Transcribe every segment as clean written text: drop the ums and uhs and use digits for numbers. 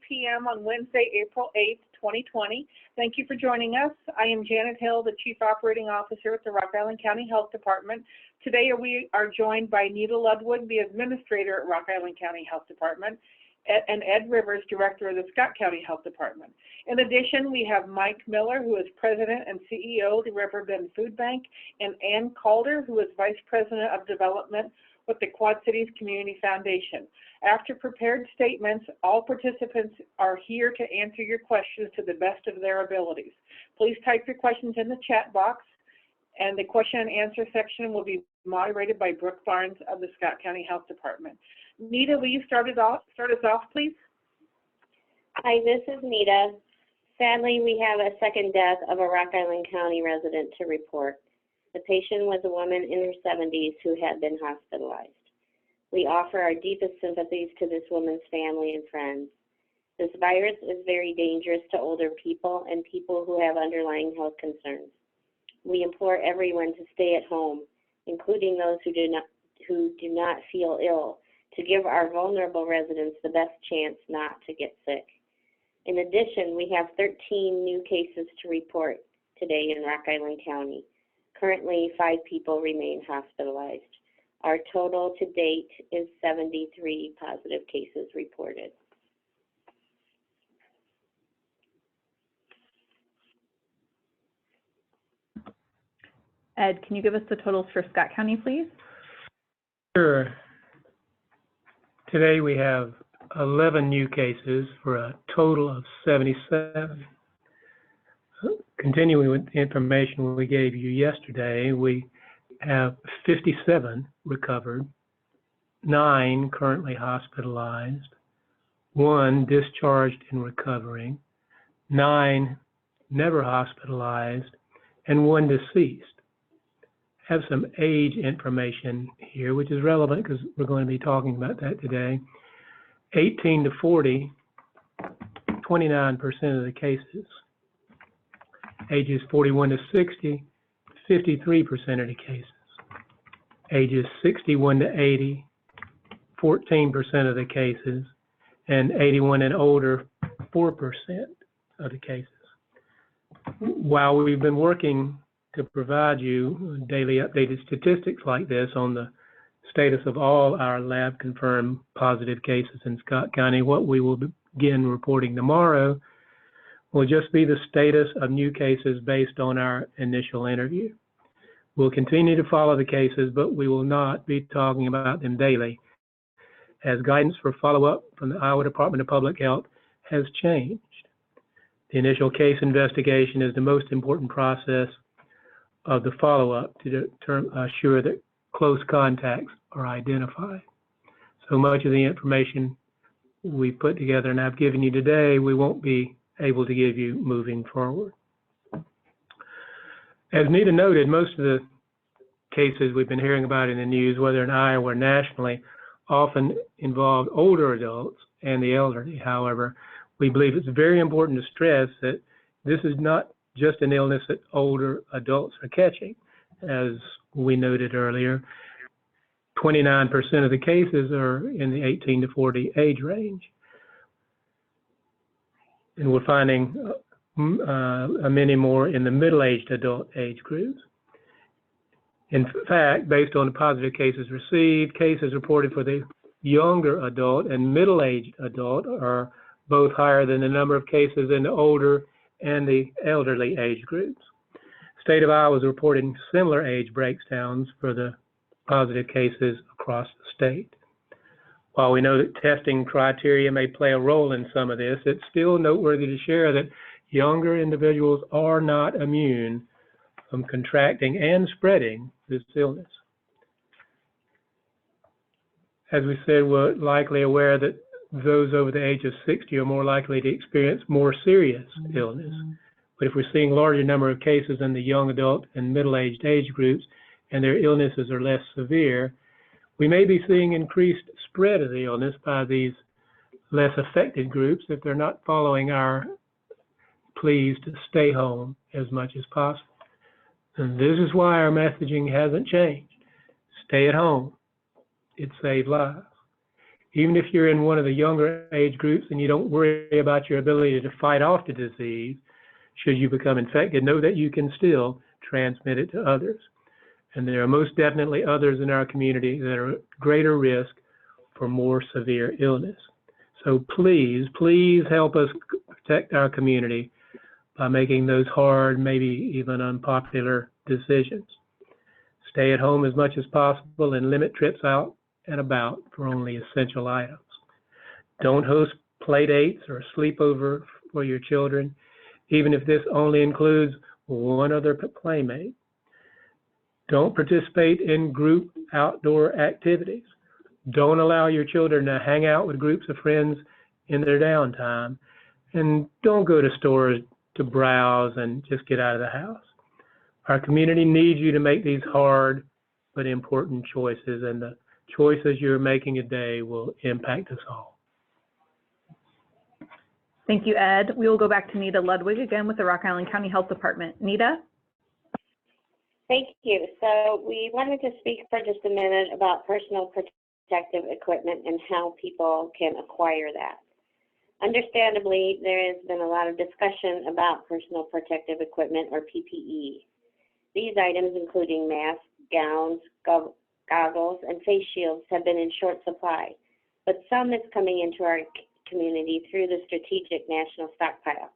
p.m. on Wednesday, April 8th, 2020. Thank you for joining us. I am Janet Hill, the Chief Operating Officer at the Rock Island County Health Department. Today we are joined by Nita Ludwig, the Administrator at Rock Island County Health Department, and Ed Rivers, Director of the Scott County Health Department. In addition, we have Mike Miller, who is President and CEO of the Riverbend Food Bank, and Ann Calder, who is Vice President of Development with the Quad Cities Community Foundation. After prepared statements, all participants are here to answer your questions to the best of their abilities. Please type your questions in the chat box, and the question and answer section will be moderated by Brooke Barnes of the Scott County Health Department. Nita, will you start us off, please? Hi, this is Nita. Sadly, we have a second death of a Rock Island County resident to report. The patient was a woman in her 70s who had been hospitalized. We offer our deepest sympathies to this woman's family and friends. This virus is very dangerous to older people and people who have underlying health concerns. We implore everyone to stay at home, including those who do not feel ill, to give our vulnerable residents the best chance not to get sick. In addition, we have 13 new cases to report today in Rock Island County. Currently, 5 people remain hospitalized. Our total to date is 73 positive cases reported. Ed, can you give us the totals for Scott County, please? Sure. Today we have 11 new cases for a total of 77. Continuing with the information we gave you yesterday, we have 57 recovered, 9 currently hospitalized, 1 discharged and recovering, 9 never hospitalized, and 1 deceased. Have some age information here, which is relevant because we're going to be talking about that today. 18 to 40, 29% of the cases. Ages 41 to 60, 53% of the cases. Ages 61 to 80, 14% of the cases. And 81 and older, 4% of the cases. While we've been working to provide you daily updated statistics like this on the status of all our lab confirmed positive cases in Scott County, what we will begin reporting tomorrow will just be the status of new cases based on our initial interview. We'll continue to follow the cases, but we will not be talking about them daily, as guidance for follow-up from the Iowa Department of Public Health has changed. The initial case investigation is the most important process of the follow-up to assure that close contacts are identified. So much of the information we put together and I've given you today, we won't be able to give you moving forward. As Nita noted, most of the cases we've been hearing about in the news, whether in Iowa or nationally, often involve older adults and the elderly. However, we believe it's very important to stress that this is not just an illness that older adults are catching. As we noted earlier, 29% of the cases are in the 18 to 40 age range. And we're finding many more in the middle-aged adult age groups. In fact, based on the positive cases received, cases reported for the younger adult and middle-aged adult are both higher than the number of cases in the older and the elderly age groups. State of Iowa is reporting similar age breakdowns for the positive cases across the state. While we know that testing criteria may play a role in some of this, it's still noteworthy to share that younger individuals are not immune from contracting and spreading this illness. As we said, we're likely aware that those over the age of 60 are more likely to experience more serious illness. But if we're seeing a larger number of cases in the young adult and middle-aged age groups and their illnesses are less severe, we may be seeing increased spread of the illness by these less affected groups if they're not following our pleas to stay home as much as possible. And this is why our messaging hasn't changed. Stay at home. It saves lives. Even if you're in one of the younger age groups and you don't worry about your ability to fight off the disease, should you become infected, know that you can still transmit it to others. And there are most definitely others in our community that are at greater risk for more severe illness. So please, please help us protect our community by making those hard, maybe even unpopular decisions. Stay at home as much as possible and limit trips out and about for only essential items. Don't host play dates or sleepover for your children, even if this only includes one other playmate. Don't participate in group outdoor activities. Don't allow your children to hang out with groups of friends in their downtime. And don't go to stores to browse and just get out of the house. Our community needs you to make these hard but important choices, and the choices you're making today will impact us all. Thank you, Ed. We will go back to Nita Ludwig again with the Rock Island County Health Department. Nita? Thank you. So we wanted to speak for just a minute about personal protective equipment and how people can acquire that. Understandably, there has been a lot of discussion about personal protective equipment, or PPE. These items, including masks, gowns, goggles, and face shields, have been in short supply, but some is coming into our community through the Strategic National Stockpile,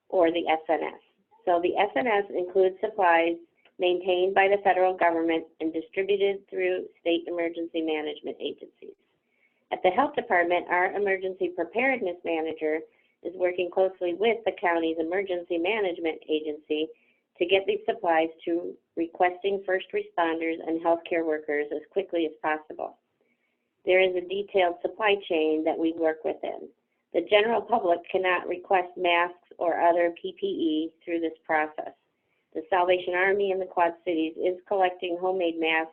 or the SNS. So the SNS includes supplies maintained by the federal government and distributed through state emergency management agencies. At the health department, our emergency preparedness manager is working closely with the county's emergency management agency to get these supplies to requesting first responders and healthcare workers as quickly as possible. There is a detailed supply chain that we work within. The general public cannot request masks or other PPE through this process. The Salvation Army in the Quad Cities is collecting homemade masks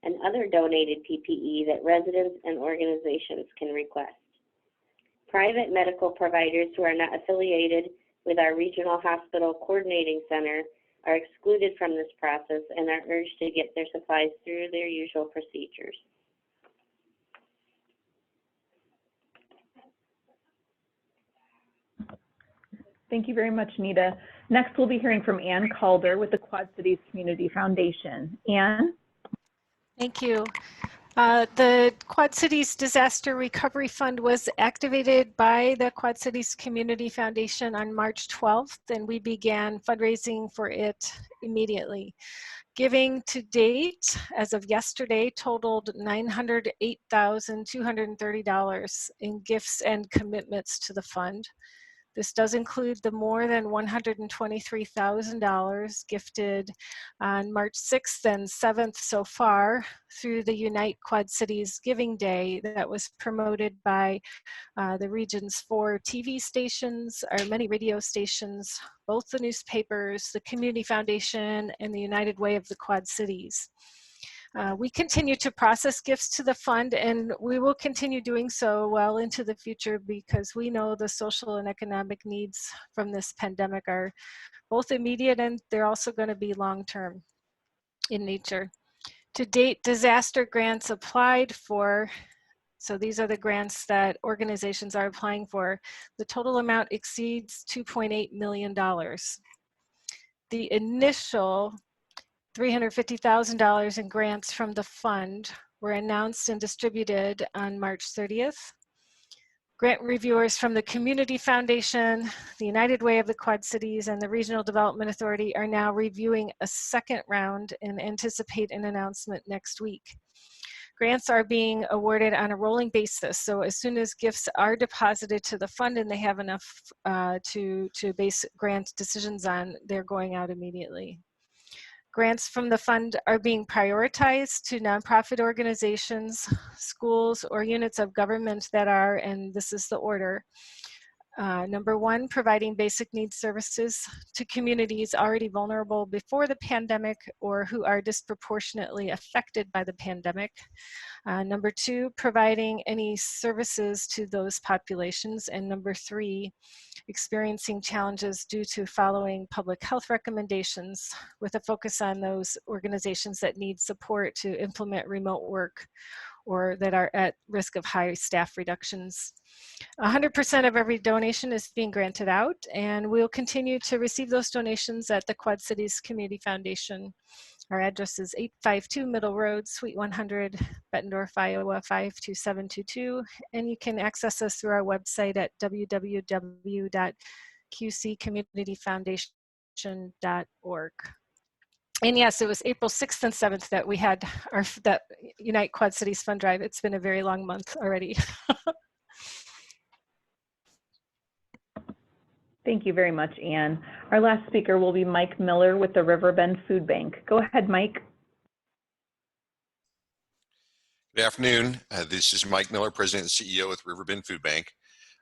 and other donated PPE that residents and organizations can request. Private medical providers who are not affiliated with our regional hospital coordinating center are excluded from this process and are urged to get their supplies through their usual procedures. Thank you very much, Nita. Next, we'll be hearing from Ann Calder with the Quad Cities Community Foundation. Ann? Thank you. The Quad Cities Disaster Recovery Fund was activated by the Quad Cities Community Foundation on March 12th, and we began fundraising for it immediately. Giving to date, as of yesterday, totaled $908,230 in gifts and commitments to the fund. This does include the more than $123,000 gifted on March 6th and 7th so far through the Unite Quad Cities Giving Day that was promoted by the region's 4 TV stations, our many radio stations, both the newspapers, the Community Foundation, and the United Way of the Quad Cities. We continue to process gifts to the fund, and we will continue doing so well into the future because we know the social and economic needs from this pandemic are both immediate and they're also going to be long-term in nature. To date, disaster grants applied for, so these are the grants that organizations are applying for, the total amount exceeds $2.8 million. The initial $350,000 in grants from the fund were announced and distributed on March 30th. Grant reviewers from the Community Foundation, the United Way of the Quad Cities, and the Regional Development Authority are now reviewing a second round and anticipate an announcement next week. Grants are being awarded on a rolling basis, so as soon as gifts are deposited to the fund and they have enough to base grant decisions on, they're going out immediately. Grants from the fund are being prioritized to nonprofit organizations, schools, or units of government that are, and this is the order, number 1, providing basic needs services to communities already vulnerable before the pandemic or who are disproportionately affected by the pandemic. Number 2, providing any services to those populations. And number 3, experiencing challenges due to following public health recommendations with a focus on those organizations that need support to implement remote work or that are at risk of high staff reductions. 100% of every donation is being granted out, and we'll continue to receive those donations at the Quad Cities Community Foundation. Our address is 852 Middle Road, Suite 100, Bettendorf, Iowa 52722, and you can access us through our website at www.qccommunityfoundation.org. And yes, it was April 6th and 7th that we had that Unite Quad Cities Fund Drive. It's been a very long month already. Thank you very much, Ann. Our last speaker will be Mike Miller with the Riverbend Food Bank. Go ahead, Mike. Good afternoon. This is Mike Miller, President and CEO with Riverbend Food Bank.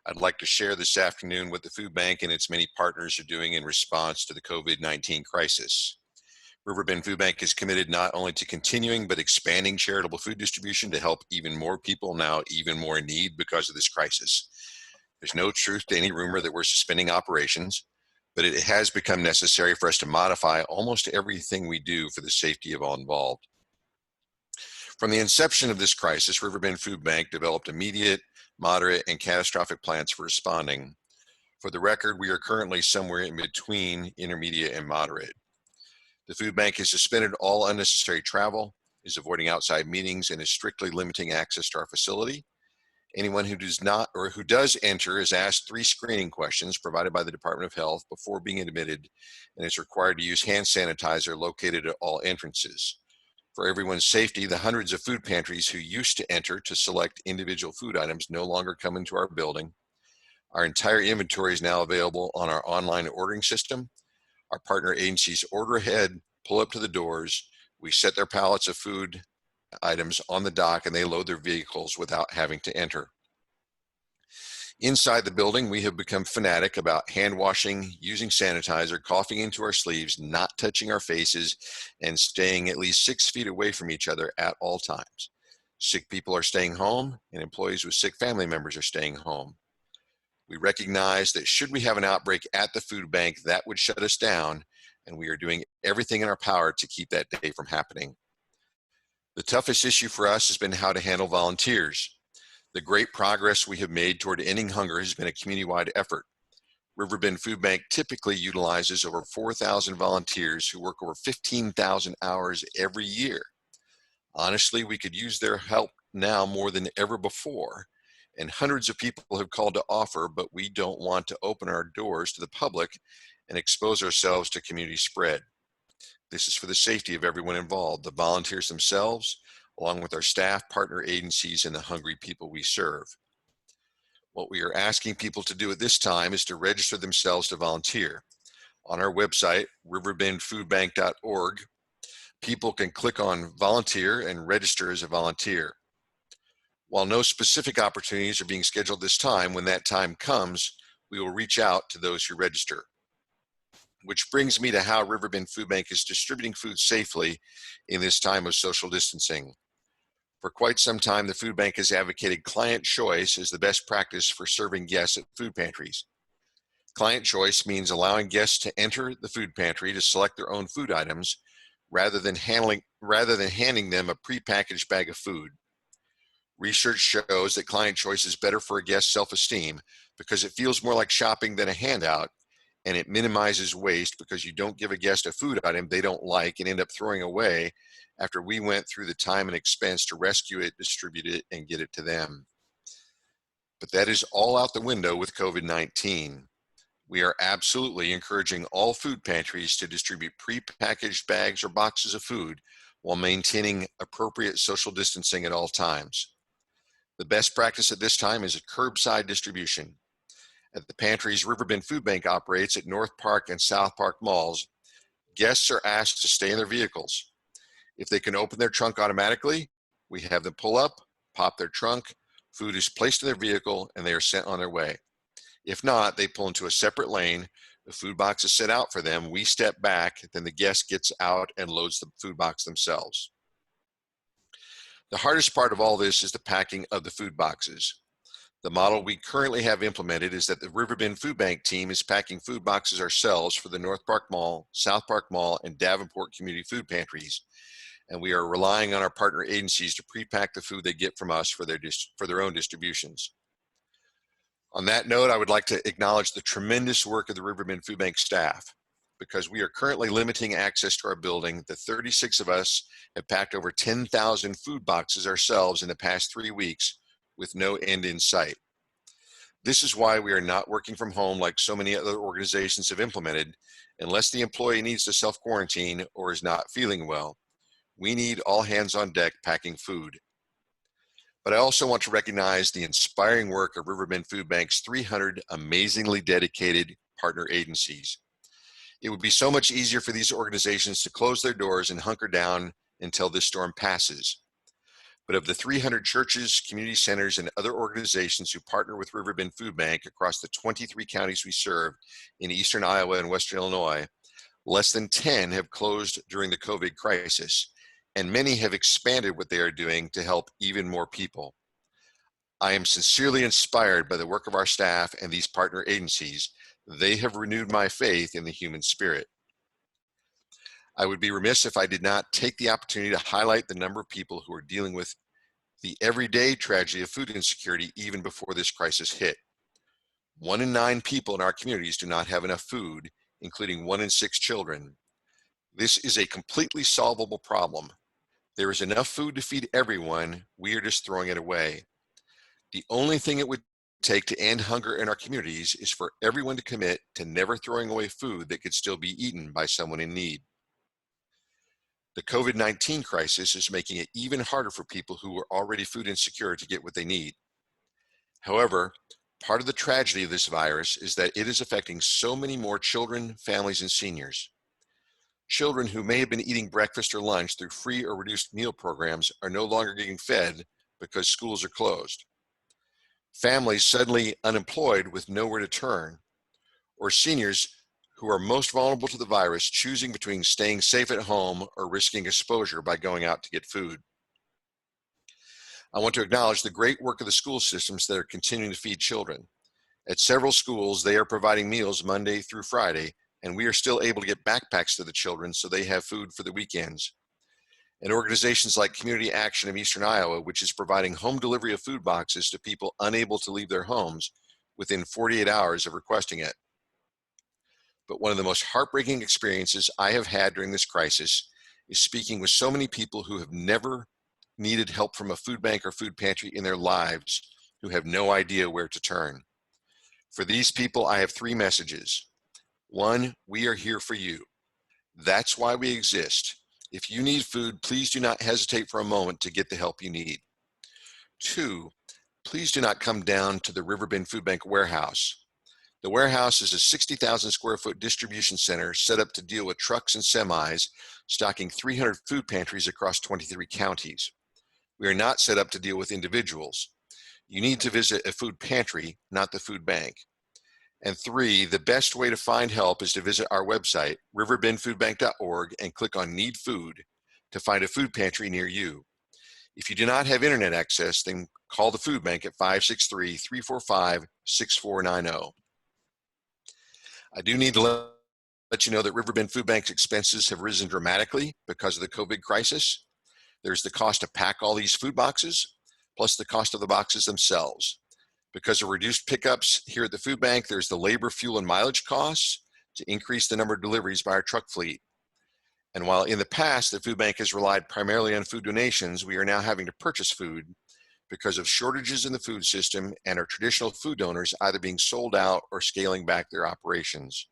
I'd like to share this afternoon what the food bank and its many partners are doing in response to the COVID-19 crisis. Riverbend Food Bank is committed not only to continuing but expanding charitable food distribution to help even more people now even more in need because of this crisis. There's no truth to any rumor that we're suspending operations, but it has become necessary for us to modify almost everything we do for the safety of all involved. From the inception of this crisis, Riverbend Food Bank developed immediate, moderate, and catastrophic plans for responding. For the record, we are currently somewhere in between intermediate and moderate. The food bank has suspended all unnecessary travel, is avoiding outside meetings, and is strictly limiting access to our facility. Anyone who does not or who does enter is asked 3 screening questions provided by the Department of Health before being admitted, and is required to use hand sanitizer located at all entrances. For everyone's safety, the hundreds of food pantries who used to enter to select individual food items no longer come into our building. Our entire inventory is now available on our online ordering system. Our partner agencies order ahead, pull up to the doors. We set their pallets of food items on the dock, and they load their vehicles without having to enter. Inside the building, we have become fanatic about hand washing, using sanitizer, coughing into our sleeves, not touching our faces, and staying at least 6 feet away from each other at all times. Sick people are staying home, and employees with sick family members are staying home. We recognize that should we have an outbreak at the food bank, that would shut us down, and we are doing everything in our power to keep that day from happening. The toughest issue for us has been how to handle volunteers. The great progress we have made toward ending hunger has been a community-wide effort. Riverbend Food Bank typically utilizes over 4,000 volunteers who work over 15,000 hours every year. Honestly, we could use their help now more than ever before, and hundreds of people have called to offer, but we don't want to open our doors to the public and expose ourselves to community spread. This is for the safety of everyone involved, the volunteers themselves, along with our staff, partner agencies, and the hungry people we serve. What we are asking people to do at this time is to register themselves to volunteer. On our website, riverbendfoodbank.org, people can click on volunteer and register as a volunteer. While no specific opportunities are being scheduled this time, when that time comes, we will reach out to those who register. Which brings me to how Riverbend Food Bank is distributing food safely in this time of social distancing. For quite some time, the food bank has advocated client choice as the best practice for serving guests at food pantries. Client choice means allowing guests to enter the food pantry to select their own food items rather than handing them a prepackaged bag of food. Research shows that client choice is better for a guest's self-esteem because it feels more like shopping than a handout, and it minimizes waste because you don't give a guest a food item they don't like and end up throwing away after we went through the time and expense to rescue it, distribute it, and get it to them. But that is all out the window with COVID-19. We are absolutely encouraging all food pantries to distribute prepackaged bags or boxes of food while maintaining appropriate social distancing at all times. The best practice at this time is a curbside distribution. At the pantries Riverbend Food Bank operates at North Park and South Park malls, guests are asked to stay in their vehicles. If they can open their trunk automatically, we have them pull up, pop their trunk, food is placed in their vehicle, and they are sent on their way. If not, they pull into a separate lane, the food box is set out for them, we step back, then the guest gets out and loads the food box themselves. The hardest part of all this is the packing of the food boxes. The model we currently have implemented is that the Riverbend Food Bank team is packing food boxes ourselves for the North Park Mall, South Park Mall, and Davenport Community Food Pantries, and we are relying on our partner agencies to pre-pack the food they get from us for their own distributions. On that note, I would like to acknowledge the tremendous work of the Riverbend Food Bank staff. Because we are currently limiting access to our building, the 36 of us have packed over 10,000 food boxes ourselves in the past 3 weeks with no end in sight. This is why we are not working from home like so many other organizations have implemented, unless the employee needs to self-quarantine or is not feeling well. We need all hands on deck packing food. But I also want to recognize the inspiring work of Riverbend Food Bank's 300 amazingly dedicated partner agencies. It would be so much easier for these organizations to close their doors and hunker down until this storm passes. But of the 300 churches, community centers, and other organizations who partner with Riverbend Food Bank across the 23 counties we serve in eastern Iowa and western Illinois, less than 10 have closed during the COVID crisis, and many have expanded what they are doing to help even more people. I am sincerely inspired by the work of our staff and these partner agencies. They have renewed my faith in the human spirit. I would be remiss if I did not take the opportunity to highlight the number of people who are dealing with the everyday tragedy of food insecurity even before this crisis hit. 1 in 9 people in our communities do not have enough food, including 1 in 6 children. This is a completely solvable problem. There is enough food to feed everyone. We are just throwing it away. The only thing it would take to end hunger in our communities is for everyone to commit to never throwing away food that could still be eaten by someone in need. The COVID-19 crisis is making it even harder for people who are already food insecure to get what they need. However, part of the tragedy of this virus is that it is affecting so many more children, families, and seniors. Children who may have been eating breakfast or lunch through free or reduced meal programs are no longer getting fed because schools are closed. Families suddenly unemployed with nowhere to turn, or seniors who are most vulnerable to the virus choosing between staying safe at home or risking exposure by going out to get food. I want to acknowledge the great work of the school systems that are continuing to feed children. At several schools, they are providing meals Monday through Friday, and we are still able to get backpacks to the children so they have food for the weekends. And organizations like Community Action of Eastern Iowa, which is providing home delivery of food boxes to people unable to leave their homes within 48 hours of requesting it. But one of the most heartbreaking experiences I have had during this crisis is speaking with so many people who have never needed help from a food bank or food pantry in their lives, who have no idea where to turn. For these people, I have 3 messages. 1, we are here for you. That's why we exist. If you need food, please do not hesitate for a moment to get the help you need. 2, please do not come down to the Riverbend Food Bank warehouse. The warehouse is a 60,000 square foot distribution center set up to deal with trucks and semis, stocking 300 food pantries across 23 counties. We are not set up to deal with individuals. You need to visit a food pantry, not the food bank. And 3, the best way to find help is to visit our website, riverbendfoodbank.org, and click on Need Food to find a food pantry near you. If you do not have internet access, then call the food bank at 563-345-6490. I do need to let you know that Riverbend Food Bank's expenses have risen dramatically because of the COVID crisis. There's the cost to pack all these food boxes, plus the cost of the boxes themselves. Because of reduced pickups here at the food bank, there's the labor, fuel, and mileage costs to increase the number of deliveries by our truck fleet. And while in the past, the food bank has relied primarily on food donations, we are now having to purchase food because of shortages in the food system and our traditional food donors either being sold out or scaling back their operations.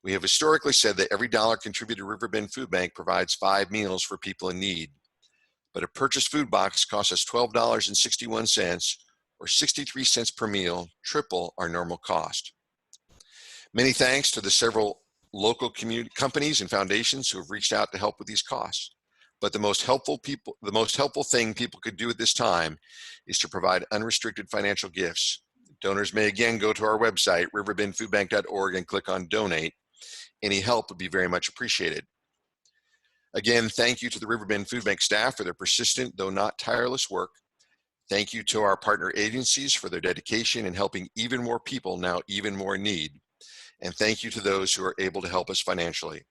We have historically said that every dollar contributed to Riverbend Food Bank provides 5 meals for people in need. But a purchased food box costs us $12.61, or 63 cents per meal, triple our normal cost. Many thanks to the several local community companies and foundations who have reached out to help with these costs. But the most helpful thing people could do at this time is to provide unrestricted financial gifts. Donors may again go to our website, riverbendfoodbank.org, and click on Donate. Any help would be very much appreciated. Again, thank you to the Riverbend Food Bank staff for their persistent, though not tireless work. Thank you to our partner agencies for their dedication in helping even more people now even more in need. And thank you to those who are able to help us financially.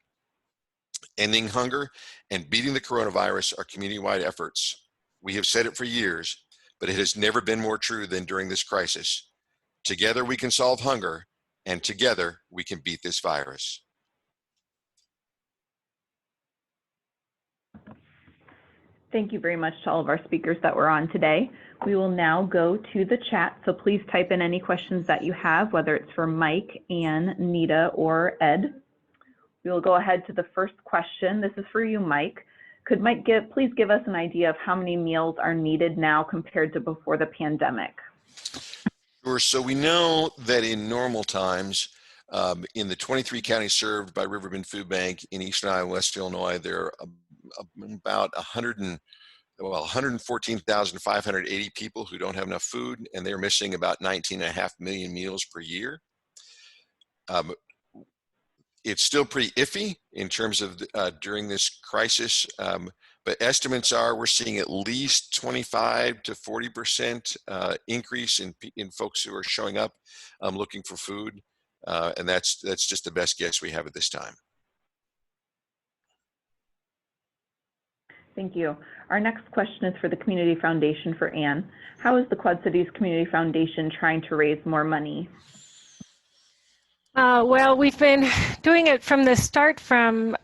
Ending hunger and beating the coronavirus are community-wide efforts. We have said it for years, but it has never been more true than during this crisis. Together we can solve hunger, and together we can beat this virus. Thank you very much to all of our speakers that were on today. We will now go to the chat, so please type in any questions that you have, whether it's for Mike, Ann, Nita, or Ed. We will go ahead to the first question. This is for you, Mike. Could Mike please give us an idea of how many meals are needed now compared to before the pandemic? Sure. So we know that in normal times, in the 23 counties served by Riverbend Food Bank in Eastern Iowa, West Illinois, there are about 114,580 people who don't have enough food, and they're missing about 19.5 million meals per year. It's still pretty iffy in terms of during this crisis, but estimates are we're seeing at least 25 to 40% increase in folks who are showing up looking for food, and that's just the best guess we have at this time. Thank you. Our next question is for the Community Foundation for Ann. How is the Quad Cities Community Foundation trying to raise more money? Well, we've been doing it from the start, from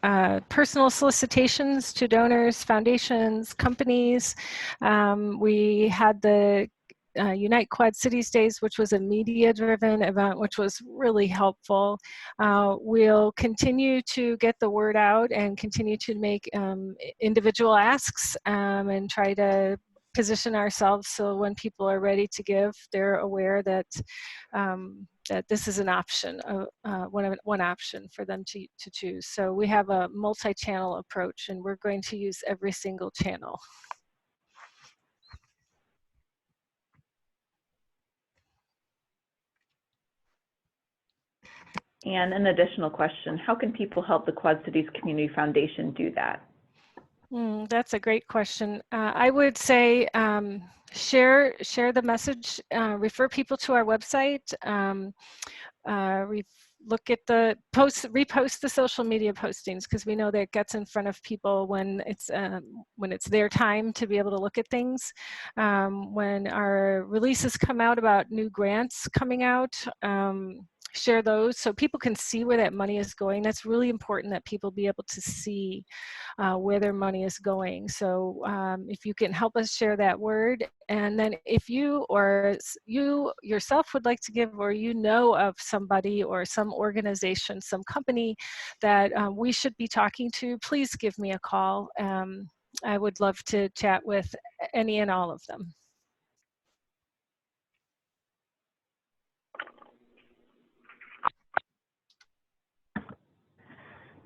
personal solicitations to donors, foundations, companies. We had the Unite Quad Cities Days, which was a media-driven event, which was really helpful. We'll continue to get the word out and continue to make individual asks and try to position ourselves so when people are ready to give, they're aware that that this is an option, one option for them to choose. So we have a multi-channel approach, and we're going to use every single channel. And an additional question, how can people help the Quad Cities Community Foundation do that? That's a great question. I would say share the message, refer people to our website, look at the posts, repost the social media postings, because we know that it gets in front of people when it's their time to be able to look at things. When our releases come out about new grants coming out, share those so people can see where that money is going. That's really important, that people be able to see where their money is going. So if you can help us share that word, and then if you or you yourself would like to give, or you know of somebody or some organization, some company that we should be talking to, please give me a call. I would love to chat with any and all of them.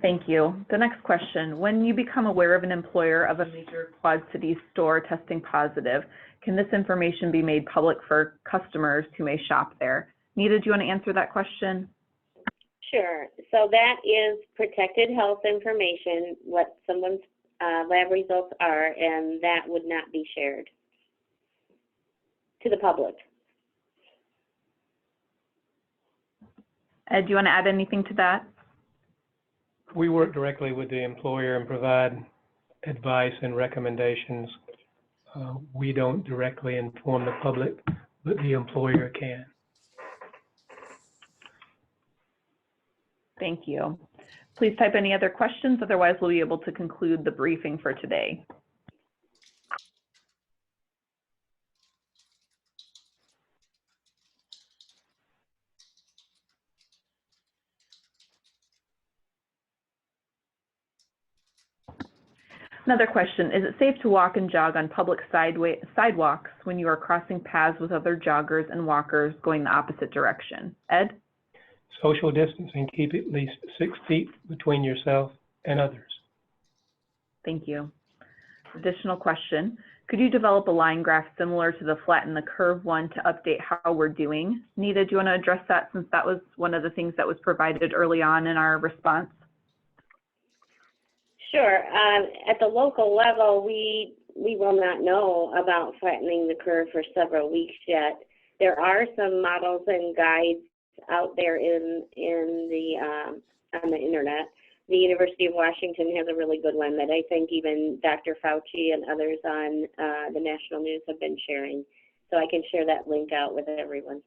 Thank you. The next question, when you become aware of an employer of a major Quad Cities store testing positive, can this information be made public for customers who may shop there? Nita, do you want to answer that question? Sure. So that is protected health information, what someone's lab results are, and that would not be shared to the public. Ed, do you want to add anything to that? We work directly with the employer and provide advice and recommendations. We don't directly inform the public, but the employer can. Thank you. Please type any other questions, otherwise we'll be able to conclude the briefing for today. Another question, is it safe to walk and jog on public sidewalks when you are crossing paths with other joggers and walkers going the opposite direction? Ed? Social distancing, keep at least 6 feet between yourself and others. Thank you. Additional question, could you develop a line graph similar to the flatten the curve one to update how we're doing? Nita, do you want to address that, since that was one of the things that was provided early on in our response? Sure. At the local level, we will not know about flattening the curve for several weeks yet. There are some models and guides out there in the on the internet the University of Washington has a really good one that I think even Dr. Fauci and others on the national news have been sharing. So I can share that link out with everyone.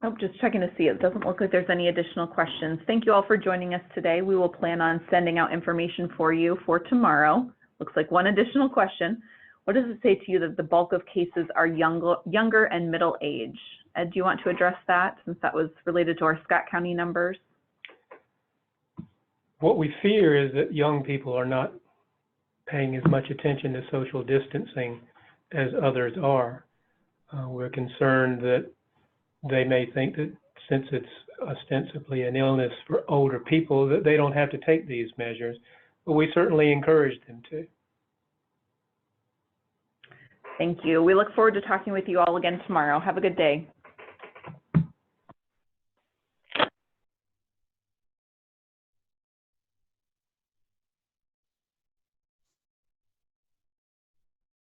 Oh, just checking to see. It doesn't look like there's any additional questions. Thank you all for joining us today. We will plan on sending out information for you for tomorrow. Looks like one additional question. What does it say to you that the bulk of cases are younger and middle age? Ed, do you want to address that since that was related to our Scott County numbers? What we fear is that young people are not paying as much attention to social distancing as others are. We're concerned that they may think that since it's ostensibly an illness for older people, that they don't have to take these measures, but we certainly encourage them to. Thank you. We look forward to talking with you all again tomorrow. Have a good day.